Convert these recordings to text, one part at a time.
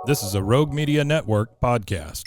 This is a Rogue Media Network podcast.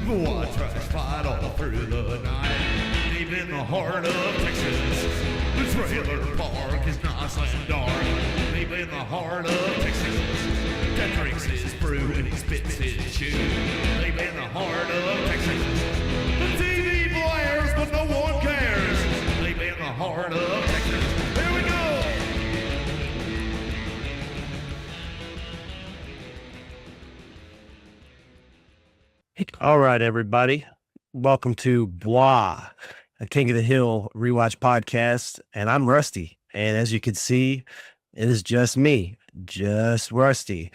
Watch us fight all through the night, deep in the heart of Texas. The trailer park is nice and dark, deep in the heart of Texas. That drinks his brew and he spits his chew, deep in the heart of Texas. The TV blares, but no one cares, deep in the heart of Texas. Here we go! All right, everybody. Welcome to Blah, a King of the Hill rewatch podcast. And I'm Rusty. And as you can see, it is just me, just Rusty.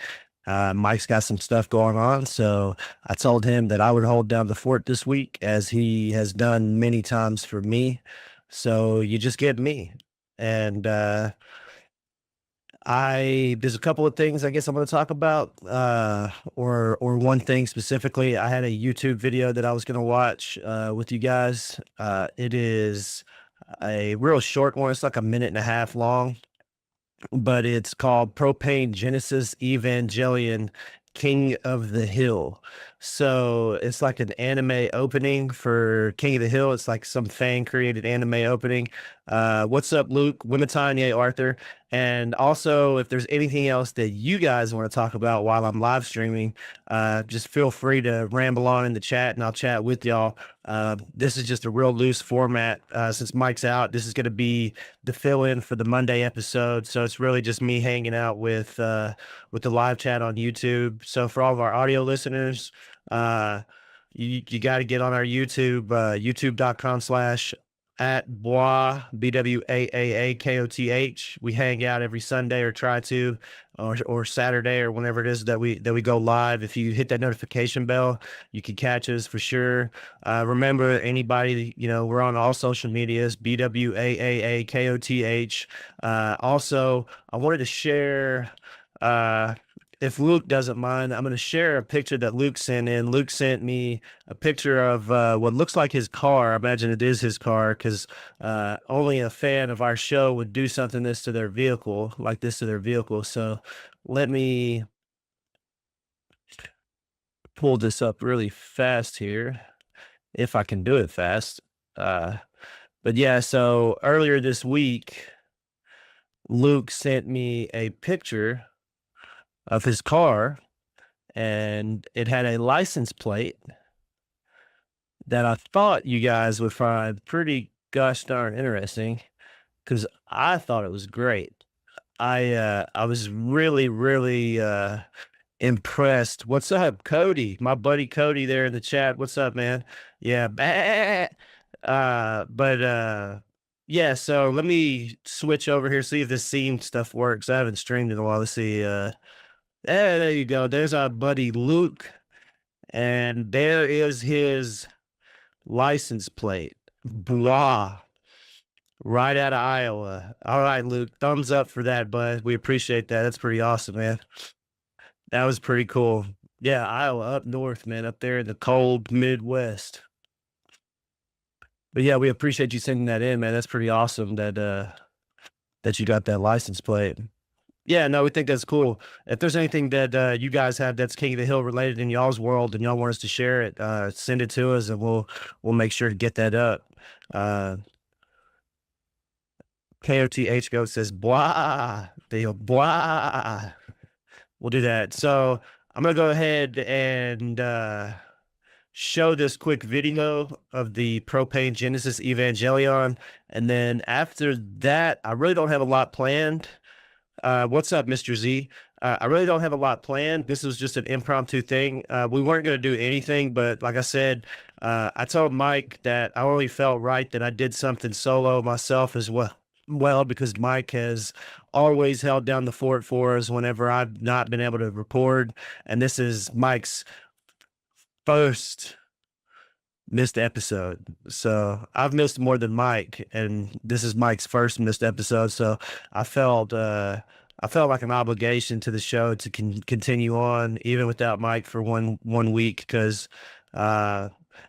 Mike's got some stuff going on. So I told him that I would hold down the fort this week, as he has done many times for me. So you just get me. And there's a couple of things I guess I'm going to talk about, or one thing specifically. I had a YouTube video that I was going to watch with you guys. It is a real short one. It's like a minute and a half long, but it's called Propane Genesis Evangelion King of the Hill. So it's like an anime opening for King of the Hill. It's like some fan created anime opening. What's up, Luke, Wimatanye, Arthur? And also, if there's anything else that you guys want to talk about while I'm live streaming, just feel free to ramble on in the chat and I'll chat with y'all. This is just a real loose format. Since Mike's out, this is going to be the fill-in for the Monday episode. So it's really just me hanging out with the live chat on YouTube. So for all of our audio listeners, you got to get on our YouTube, youtube.com/@Bwaakoth. BWAAAKOTH. We hang out every Sunday, or try to, or Saturday, or whenever it is that we go live. If you hit that notification bell, you can catch us for sure. Remember, anybody, we're on all social medias, BWAAAKOTH. Also, I wanted to share, if Luke doesn't mind, I'm going to share a picture that Luke sent in. Luke sent me a picture of what looks like his car. I imagine it is his car, because only a fan of our show would do something like this to their vehicle. So let me pull this up really fast here, if I can do it fast. But yeah, so earlier this week, Luke sent me a picture of his car, and it had a license plate that I thought you guys would find pretty gosh darn interesting, because I thought it was great. I was really, really impressed. What's up, Cody? My buddy Cody there in the chat. What's up, man? Yeah. Yeah, so let me switch over here, see if this scene stuff works. I haven't streamed in a while. Let's see. There you go. There's our buddy Luke, and there is his license plate. Blah. Right out of Iowa. All right, Luke. Thumbs up for that, bud. We appreciate that. That's pretty awesome, man. That was pretty cool. Yeah, Iowa, up north, man, up there in the cold Midwest. But yeah, we appreciate you sending that in, man. That's pretty awesome that you got that license plate. Yeah, no, we think that's cool. If there's anything that you guys have that's King of the Hill related in y'all's world and y'all want us to share it, send it to us, and we'll make sure to get that up. KOTH Go says, blah, blah. We'll do that. So I'm going to go ahead and show this quick video of the Propane Genesis Evangelion. And then after that, I really don't have a lot planned. What's up, Mr. Z? I really don't have a lot planned. This was just an impromptu thing. We weren't going to do anything, but like I said, I told Mike that I only felt right that I did something solo myself as well. Well, because Mike has always held down the fort for us whenever I've not been able to record, and this is Mike's first missed episode. So I've missed more than Mike, and this is Mike's first missed episode. So I felt like an obligation to the show to continue on even without Mike for one week because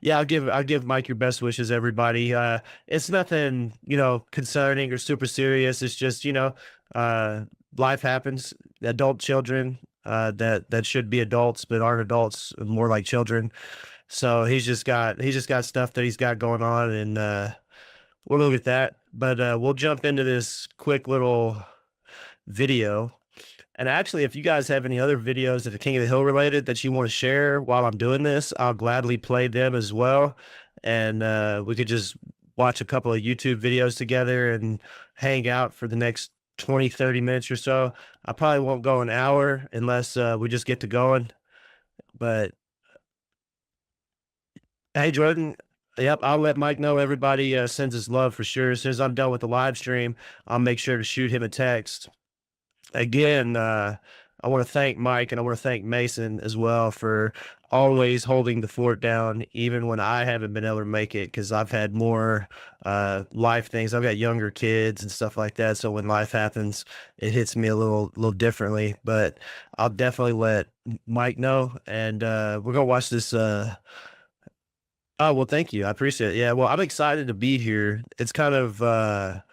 yeah, I'll give Mike your best wishes, everybody. It's nothing, concerning or super serious. It's just, life happens. Adult children that should be adults but aren't adults, more like children. So he's just got stuff that he's got going on, and we'll look at that. But we'll jump into this quick little video. And actually, if you guys have any other videos that are King of the Hill related that you want to share while I'm doing this, I'll gladly play them as well. And we could just watch a couple of YouTube videos together and hang out for the next 20, 30 minutes or so. I probably won't go an hour unless we just get to going. But hey, Jordan. Yep, I'll let Mike know everybody sends his love for sure. As soon as I'm done with the live stream, I'll make sure to shoot him a text. Again, I want to thank Mike and I want to thank Mason as well for always holding the fort down, even when I haven't been able to make it, because I've had more life things. I've got younger kids and stuff like that. So when life happens, it hits me a little differently. But I'll definitely let Mike know. And we're going to watch this. Oh, well, thank you. I appreciate it. Yeah, well, I'm excited to be here. It's kind of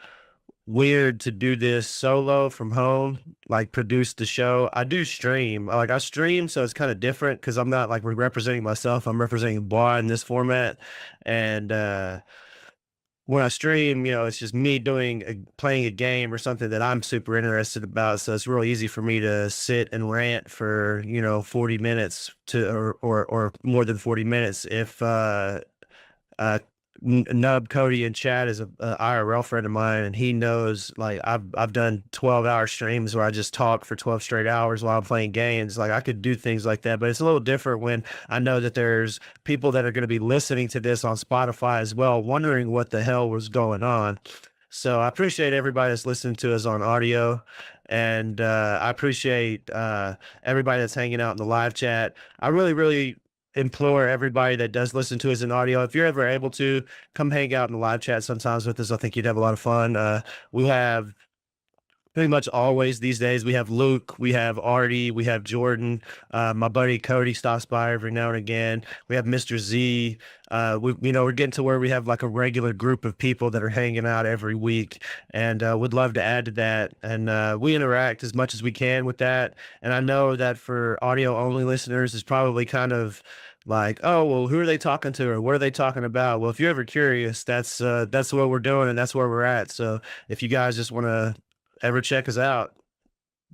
weird to do this solo from home, like produce the show. I do stream, I stream, so it's kind of different because I'm not like representing myself. I'm representing Bois in this format. And when I stream, it's just me playing a game or something that I'm super interested about. So it's real easy for me to sit and rant for 40 minutes or more than 40 minutes if Nub, Cody, and Chad is a IRL friend of mine, and he knows, like, I've done 12-hour streams where I just talk for 12 straight hours while I'm playing games. Like, I could do things like that, but it's a little different when I know that there's people that are going to be listening to this on Spotify as well, wondering what the hell was going on. So I appreciate everybody that's listening to us on audio, and I appreciate everybody that's hanging out in the live chat. I really, really implore everybody that does listen to us in audio, if you're ever able to, come hang out in the live chat sometimes with us. I think you'd have a lot of fun. We have pretty much always these days, we have Luke, we have Artie, we have Jordan, my buddy Cody stops by every now and again. We have Mr. Z. We're getting to where we have like a regular group of people that are hanging out every week, and would love to add to that. And we interact as much as we can with that. And I know that for audio only listeners, it's probably kind of like, oh, well, who are they talking to or what are they talking about? Well, if you're ever curious, that's what we're doing and that's where we're at. So if you guys just want to ever check us out,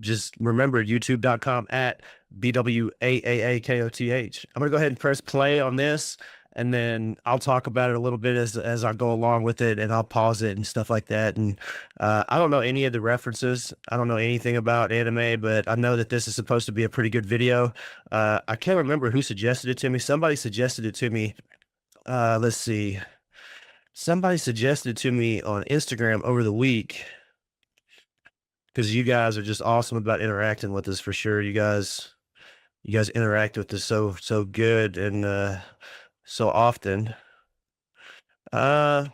just remember youtube.com at BWAAAKOTH. I'm going to go ahead and press play on this, and then I'll talk about it a little bit as I go along with it, and I'll pause it and stuff like that. And I don't know any of the references. I don't know anything about anime, but I know that this is supposed to be a pretty good video. I can't remember who suggested it to me. Somebody suggested it to me. Let's see. Somebody suggested it to me on Instagram over the week, because you guys are just awesome about interacting with us for sure. You guys interact with us so good and so often. I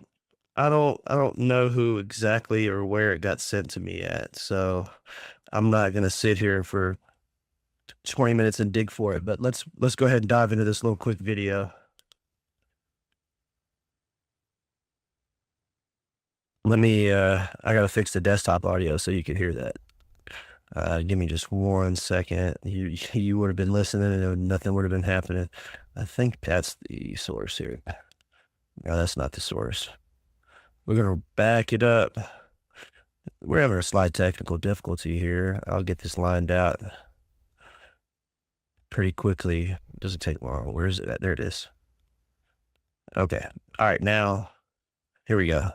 don't know who exactly or where it got sent to me at, so I'm not gonna sit here for 20 minutes and dig for it. But let's go ahead and dive into this little quick video. Let me, I gotta fix the desktop audio so you can hear that. Give me just 1 second. You would have been listening and nothing would have been happening. I think that's the source here. No, that's not the source. We're gonna back it up. We're having a slight technical difficulty here. I'll get this lined out pretty quickly. It doesn't take long. Where is it at? There it is. Okay. All right, now, here we go.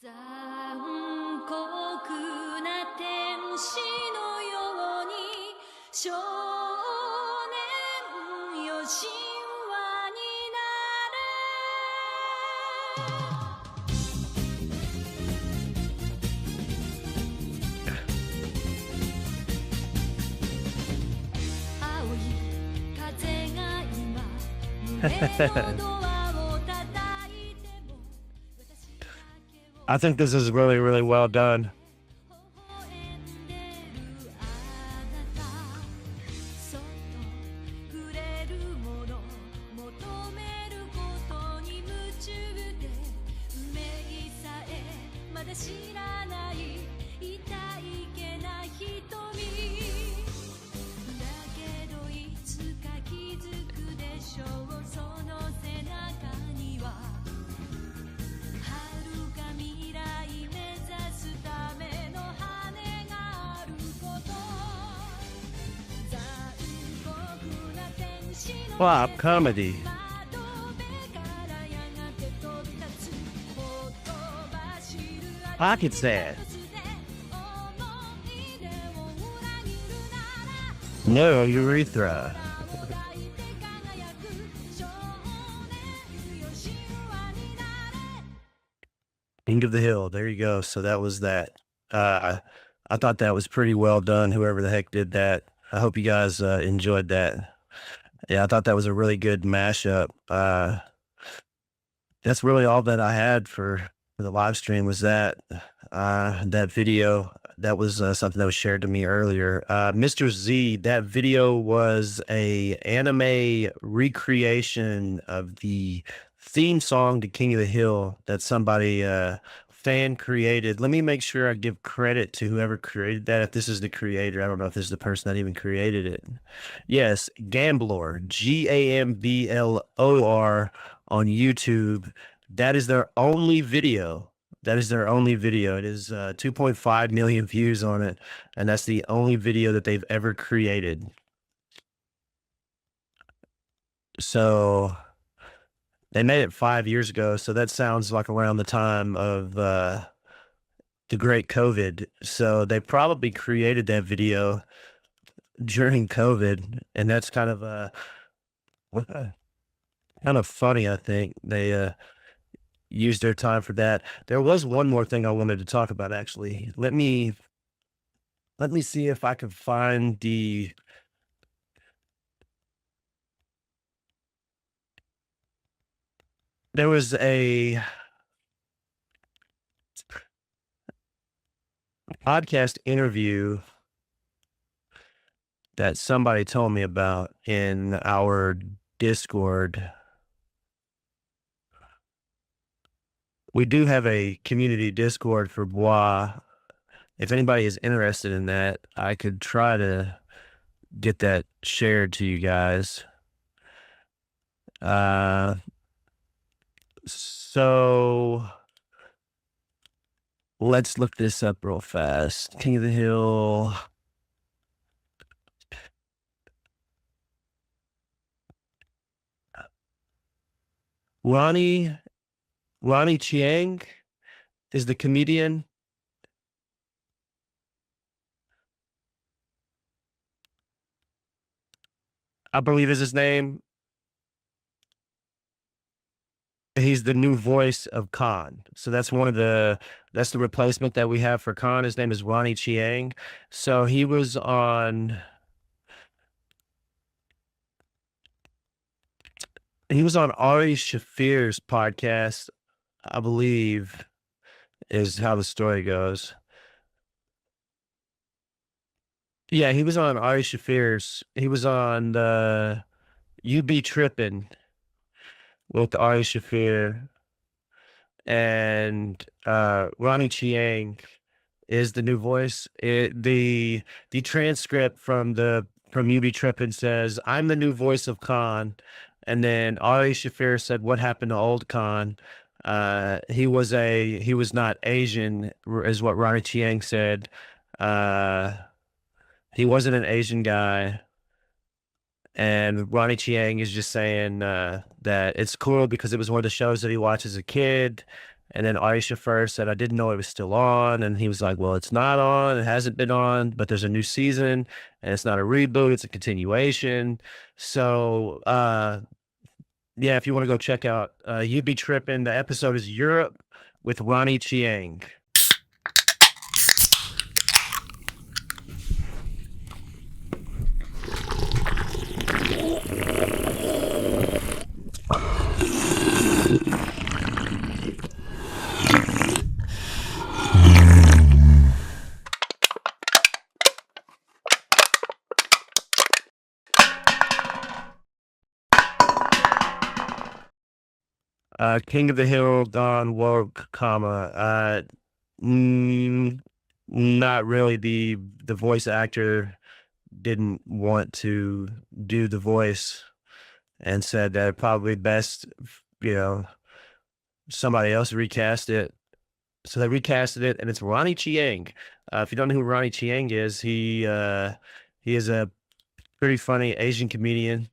残酷な天使の神話になれ青い風が今胸のドアを叩いても私だけを I think this is really, really well done. 微笑んでるあなたそっと触れるもの求めることに夢中で運命さえまだ知らない痛いけな瞳だけどいつか気づくでしょうその背中には遥か未来目指すための羽があること残酷な天使の Flop comedy. 窓辺からやがて飛び立つほとばしる Pocket sad. 思い出を裏切るなら No urethra. 抱いて輝く少年よ神話になれ King of the Hill. There you go. So that was that. I thought that was pretty well done. Whoever the heck did that. I hope you guys enjoyed that. Yeah, I thought that was a really good mashup. That's really all that I had for the live stream was that video. That was something that was shared to me earlier. Mr. Z, that video was a anime recreation of the theme song to King of the Hill that somebody fan created. Let me make sure I give credit to whoever created that. If this is the creator, I don't know if this is the person that even created it. Yes, Gamblor, Gamblor on YouTube. That is their only video. That is their only video. It is 2.5 million views on it, and that's the only video that they've ever created. So they made it 5 years ago. So that sounds like around the time of the great COVID. So they probably created that video during COVID, and that's kind of funny. I think they used their time for that. There was one more thing I wanted to talk about, actually. Let me see if I can find the there was a podcast interview that somebody told me about in our Discord. We do have a community Discord for Bois. If anybody is interested in that, I could try to get that shared to you guys. So let's look this up real fast. King of the Hill. Ronnie Chiang is the comedian. I believe is his name. He's the new voice of Khan. So that's that's the replacement that we have for Khan. His name is Ronnie Chiang. So he was on Ari Shafir's podcast, I believe, is how the story goes. Yeah, he was on Ari Shafir's. He was on the You Be Trippin' with Ari Shafir, and Ronnie Chiang is the new voice. The transcript from You Be Trippin' says, "I'm the new voice of Khan," and then Ari Shafir said, "What happened to old Khan?" He was not Asian, is what Ronnie Chiang said. He wasn't an Asian guy. And Ronnie Chiang is just saying that it's cool because it was one of the shows that he watched as a kid. And then Aisha first said, I didn't know it was still on. And he was like, well, it's not on. It hasn't been on, but there's a new season and it's not a reboot. It's a continuation. So, yeah, if you want to go check out You'd Be Tripping, the episode is Europe with Ronnie Chiang. King of the Hill, Don Woke, not really. The voice actor didn't want to do the voice and said that probably best, somebody else recast it. So they recasted it, and it's Ronnie Chiang. If you don't know who Ronnie Chiang is, he is a pretty funny Asian comedian.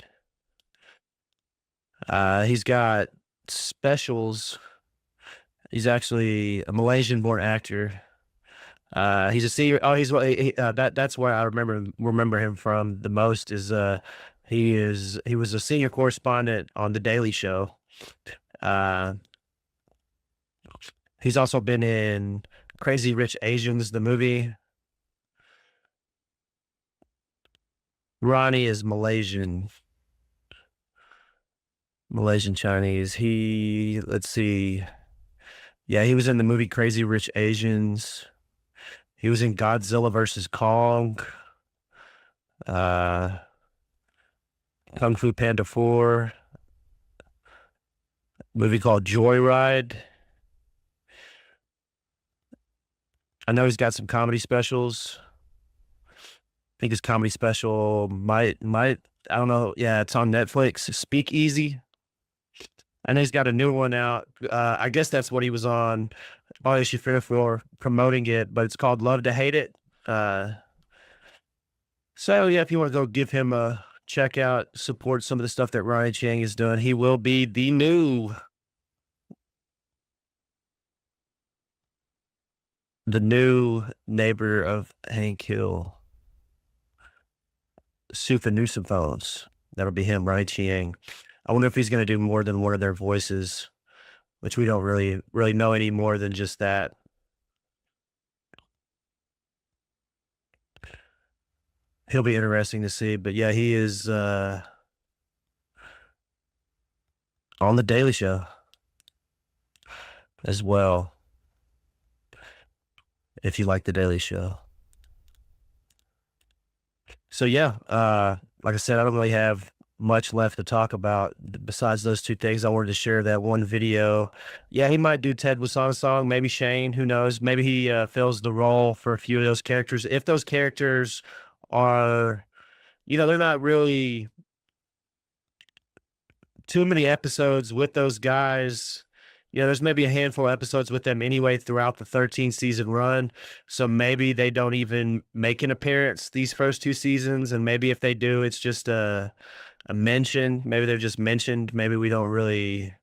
He's got specials. He's actually a Malaysian-born actor. He's a senior. Oh, that's where I remember him from the most. He was a senior correspondent on The Daily Show. He's also been in Crazy Rich Asians, the movie. Ronnie is Malaysian Chinese. Let's see. Yeah, he was in the movie Crazy Rich Asians. He was in Godzilla versus Kong. Kung Fu Panda 4. Movie called Joyride. I know he's got some comedy specials. I think his comedy special might, I don't know. Yeah, it's on Netflix. Speak Easy. I know he's got a new one out. I guess that's what he was on Issue for promoting it, but it's called Love to Hate It. So yeah, if you want to go give him a check out, support some of the stuff that Ronnie Chiang is doing, he will be the new neighbor of Hank Hill. Soothing. That'll be him, Ronnie Chiang. I wonder if he's going to do more than one of their voices, which we don't really know any more than just that. He'll be interesting to see, but yeah, he is on The Daily Show as well, if you like The Daily Show. So yeah, like I said, I don't really have much left to talk about besides those two things. I wanted to share that one video. Yeah, he might do Ted Wasana, maybe Shane, who knows? Maybe he fills the role for a few of those characters. If those characters are, they're not really too many episodes with those guys. There's maybe a handful of episodes with them anyway throughout the 13-season run. So maybe they don't even make an appearance these first two seasons. And maybe if they do, it's just a mention. Maybe they're just mentioned. Maybe we don't really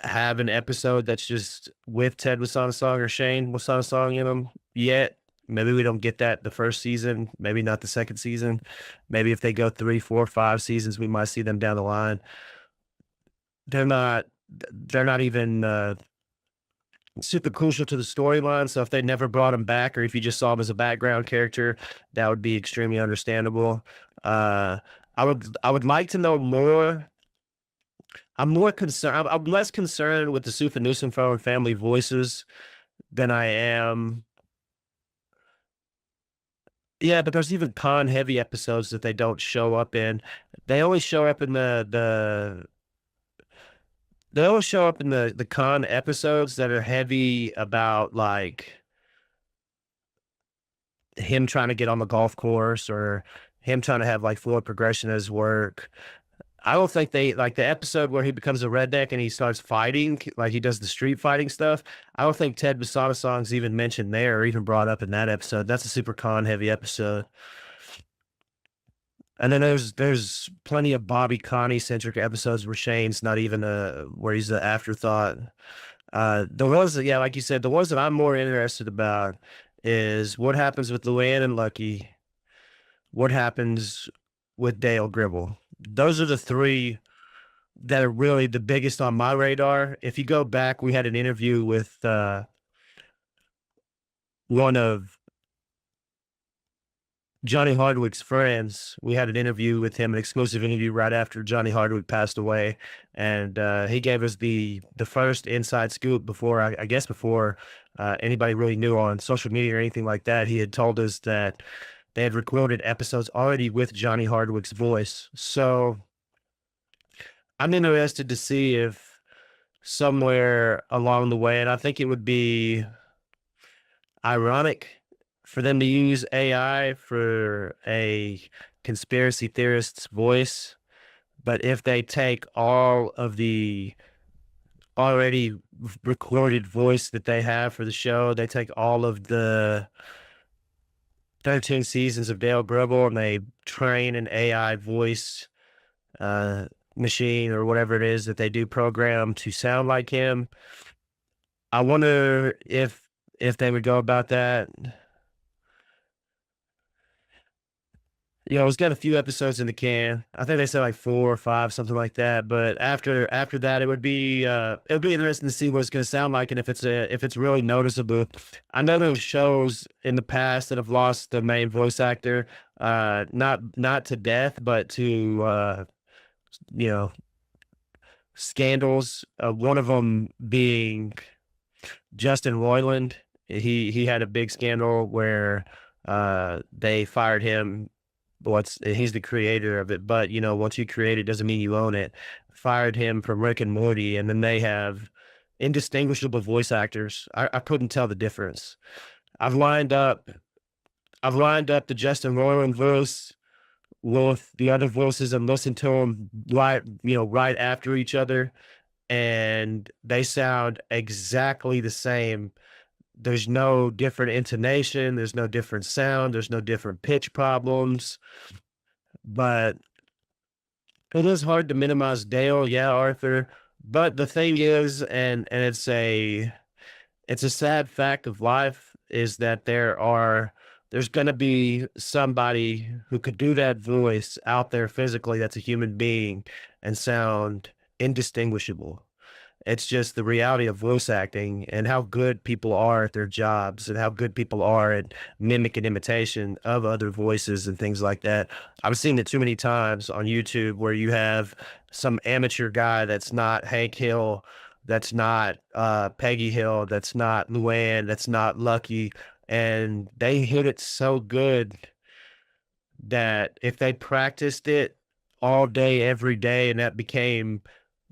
have an episode that's just with Ted Wasana or Shane Wasana in them yet. Maybe we don't get that the first season, maybe not the second season. Maybe if they go 3, 4, 5 seasons, we might see them down the line. They're not even super crucial to the storyline. So if they never brought him back, or if you just saw him as a background character, that would be extremely understandable. I would like to know more. I'm less concerned with the Soothing family voices than I am. Yeah, but there's even con heavy episodes that they don't show up in. They always show up in the con episodes that are heavy about like him trying to get on the golf course or him trying to have like fluid progression at his work. I don't think they like the episode where he becomes a redneck and he starts fighting, like he does the street fighting stuff. I don't think Ted Wasana even mentioned there or even brought up in that episode. That's a super con heavy episode. And then there's plenty of Bobby Connie centric episodes where Shane's not even where he's the afterthought. The ones that, yeah, like you said, the ones that I'm more interested about is what happens with Luann and Lucky, what happens with Dale Gribble. Those are the three that are really the biggest on my radar. If you go back, we had an interview with one of Johnny Hardwick's friends. We had an interview with him, an exclusive interview right after Johnny Hardwick passed away, and he gave us the first inside scoop before I guess before anybody really knew on social media or anything like that. He had told us that they had recorded episodes already with Johnny Hardwick's voice. So I'm interested to see if somewhere along the way, and I think it would be ironic for them to use AI for a conspiracy theorist's voice, but if they take all of the already recorded voice that they have for the show, they take all of the 13 seasons of Dale Gribble and they train an AI voice machine or whatever it is that they do program to sound like him. I wonder if they would go about that. It's got a few episodes in the can. I think they said like 4 or 5, something like that. But after that, it would be interesting to see what it's going to sound like and if it's really noticeable. I know there were shows in the past that have lost the main voice actor, not to death, but to scandals. One of them being Justin Roiland. He had a big scandal where they fired him. He's the creator of it, but once you create it doesn't mean you own it. Fired him from Rick and Morty, and then they have indistinguishable voice actors. I couldn't tell the difference. I've lined up the Justin Roiland voice with the other voices and listened to them right after each other, and they sound exactly the same. There's no different intonation. There's no different sound. There's no different pitch problems. But it is hard to minimize Dale. Yeah, Arthur. But the thing is, and it's a sad fact of life, is that there's going to be somebody who could do that voice out there physically that's a human being and sound indistinguishable. It's just the reality of voice acting and how good people are at their jobs and how good people are at mimic and imitation of other voices and things like that. I've seen it too many times on YouTube where you have some amateur guy that's not Hank Hill, that's not Peggy Hill, that's not Luann, that's not Lucky, and they hit it so good that if they practiced it all day, every day, and that became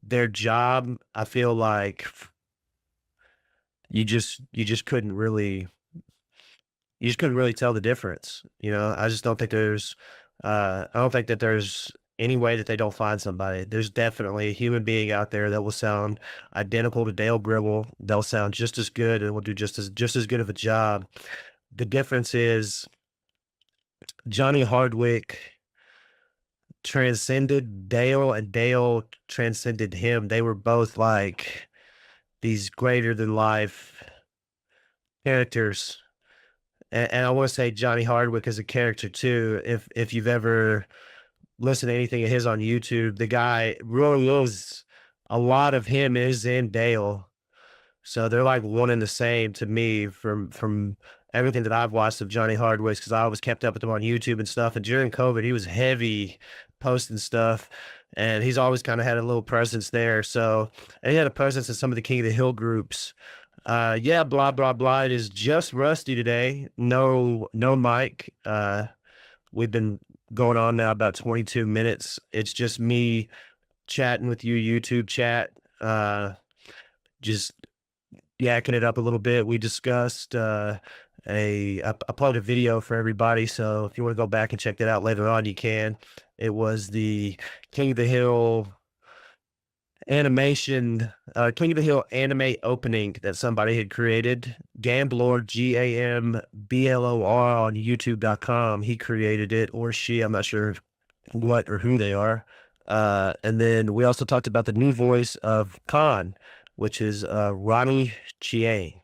their job, I feel like you just couldn't really tell the difference. I just don't think I don't think that there's any way that they don't find somebody. There's definitely a human being out there that will sound identical to Dale Gribble. They'll sound just as good and will do just as good of a job. The difference is Johnny Hardwick transcended Dale and Dale transcended him. They were both like these greater than life characters. And I want to say Johnny Hardwick is a character too. If you've ever listened to anything of his on YouTube, the guy really is, a lot of him is in Dale. So they're like one and the same to me from everything that I've watched of Johnny Hardwick, because I always kept up with him on YouTube and stuff. And during COVID, he was heavy posting stuff, and he's always kind of had a little presence there. So, and he had a presence in some of the King of the Hill groups. Yeah, blah, blah, blah. It is just Rusty today. No Mike. We've been going on now about 22 minutes. It's just me chatting with you, YouTube chat. Just yakking it up a little bit. We discussed I uploaded a video for everybody, so if you want to go back and check that out later on, you can. It was the King of the Hill animation, King of the Hill anime opening that somebody had created. Gamblor, GAMBLOR on YouTube.com. He created it, or she. I'm not sure what or who they are. And then we also talked about the new voice of Khan. which is Ronnie Chiang.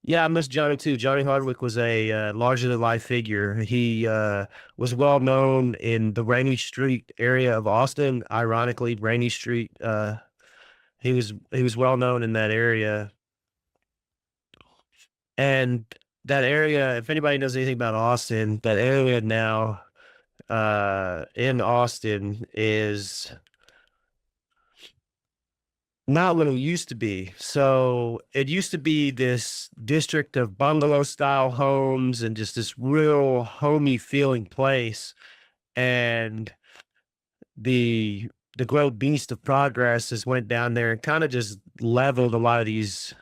Yeah, I miss Johnny too. Johnny Hardwick was a larger than life figure. He was well known in the Rainy Street area of Austin. Ironically, Rainy Street. He was well known in that area, and that area. If anybody knows anything about Austin, that area now in Austin is not what it used to be. So it used to be this district of bungalow style homes and just this real homey feeling place. And the great beast of progress just went down there and kind of just leveled a lot of these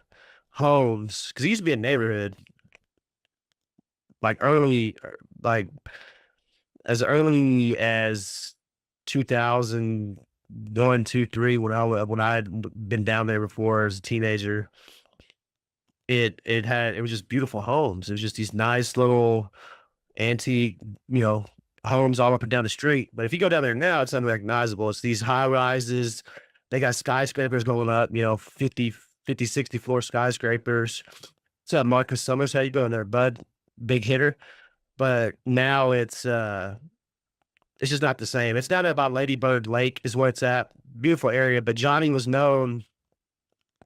homes because it used to be a neighborhood like like as early as 2001, 2, 3, when I had been down there before as a teenager. It was just beautiful homes. It was just these nice little antique, homes all up and down the street. But if you go down there now, it's unrecognizable. It's these high rises. They got skyscrapers going up, 50, 60 floor skyscrapers. What's up, Marcus Summers? How you doing there, bud? Big hitter. But now it's just not the same. It's down about Lady Bird Lake is where it's at. Beautiful area. But Johnny was known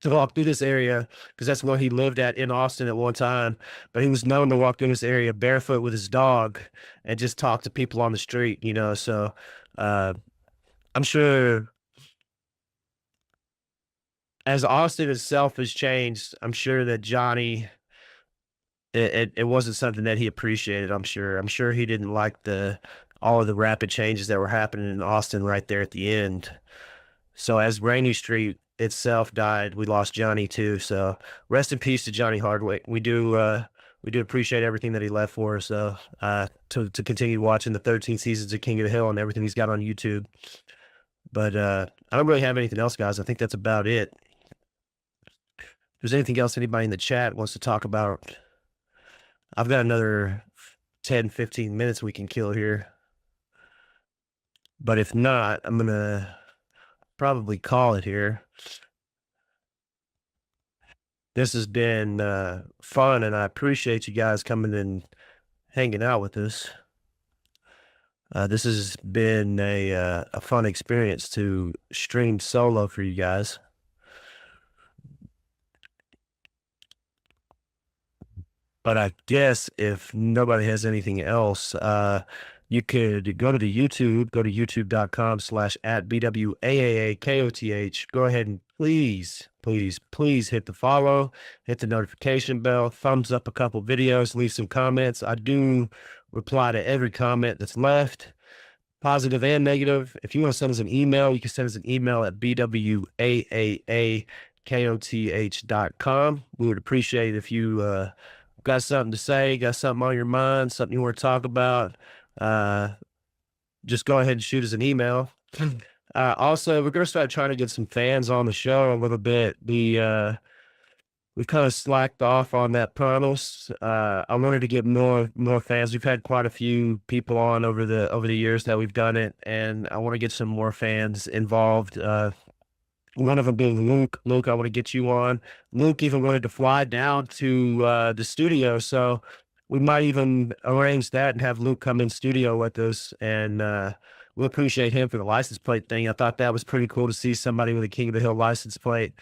to walk through this area because that's where he lived at in Austin at one time. But he was known to walk through this area barefoot with his dog and just talk to people on the street, So I'm sure as Austin itself has changed, I'm sure that Johnny, it wasn't something that he appreciated. I'm sure he didn't like all of the rapid changes that were happening in Austin right there at the end. So as Rainy Street itself died, we lost Johnny too. So rest in peace to Johnny Hardwick. We do appreciate everything that he left for us. So to continue watching the 13 seasons of King of the Hill and everything he's got on YouTube. But I don't really have anything else, guys. I think that's about it. If there's anything else anybody in the chat wants to talk about, I've got another 10, 15 minutes we can kill here. But if not, I'm going to probably call it here. This has been fun, and I appreciate you guys coming and hanging out with us. This has been a fun experience to stream solo for you guys. But I guess if nobody has anything else, you could go to the YouTube, go to youtube.com/@BWAAAKOTH. Go ahead and please hit the follow, hit the notification bell, thumbs up a couple videos, leave some comments. I do reply to every comment that's left, positive and negative. If you want to send us an email, you can send us an email at bwaaakoth.com. We would appreciate it if you got something to say, got something on your mind, something you want to talk about. Just go ahead and shoot us an email. Also, we're gonna start trying to get some fans on the show a little bit. We've kind of slacked off on that promise. I wanted to get more fans. We've had quite a few people on over the years that we've done it, and I want to get some more fans involved. One of them being Luke. Luke, I want to get you on. Luke even wanted to fly down to the studio, so we might even arrange that and have Luke come in studio with us, and we'll appreciate him for the license plate thing. I thought that was pretty cool to see somebody with a King of the Hill license plate.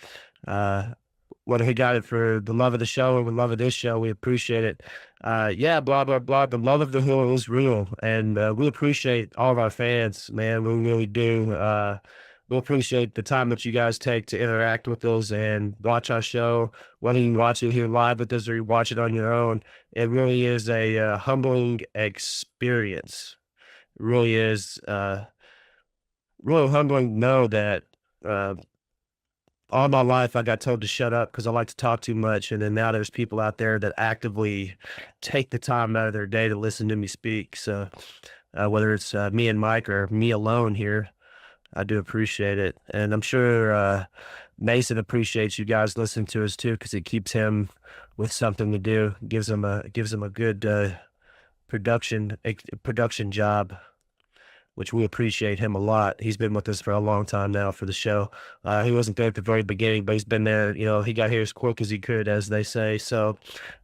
Whether he got it for the love of the show or the love of this show, we appreciate it. Yeah, blah, blah, blah. The love of the Hill is real, and we appreciate all of our fans, man. We really do. We'll appreciate the time that you guys take to interact with us and watch our show, whether you watch it here live with us or you watch it on your own. It really is a humbling experience. It really is really humbling to know that all my life I got told to shut up because I like to talk too much, and then now there's people out there that actively take the time out of their day to listen to me speak. So whether it's me and Mike or me alone here, I do appreciate it. And I'm sure Mason appreciates you guys listening to us too, because it keeps him with something to do. Gives him a good production job. which we appreciate him a lot. He's been with us for a long time now for the show. He wasn't there at the very beginning, but he's been there. You know, he got here as quick as he could, as they say. So,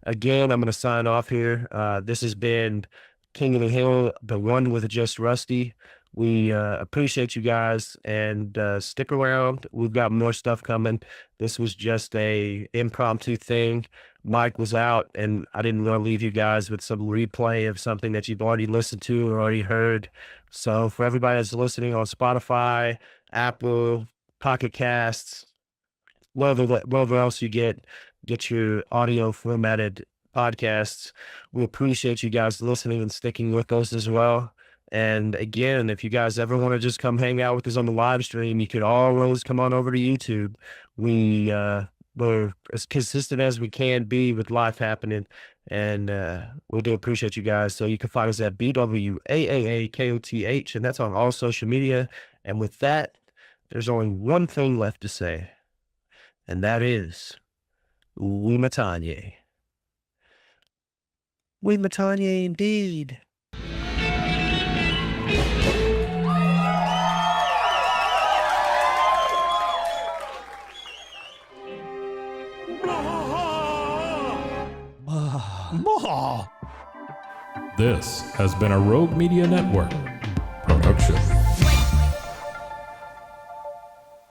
again, I'm going to sign off here. This has been King of the Hill, the one with just Rusty. We appreciate you guys, and stick around. We've got more stuff coming. This was just a impromptu thing. Mike was out, and I didn't want to leave you guys with some replay of something that you've already listened to or already heard. So for everybody that's listening on Spotify, Apple, Pocket Casts, wherever else you get your audio formatted podcasts, we appreciate you guys listening and sticking with us as well. And again, if you guys ever want to just come hang out with us on the live stream, you could always come on over to YouTube. We're as consistent as we can be with life happening, and we do appreciate you guys. So you can find us at BWAAAKOTH, and that's on all social media. And with that, there's only one thing left to say, and that is We Matanye. We Matanye indeed. This has been a Rogue Media Network production.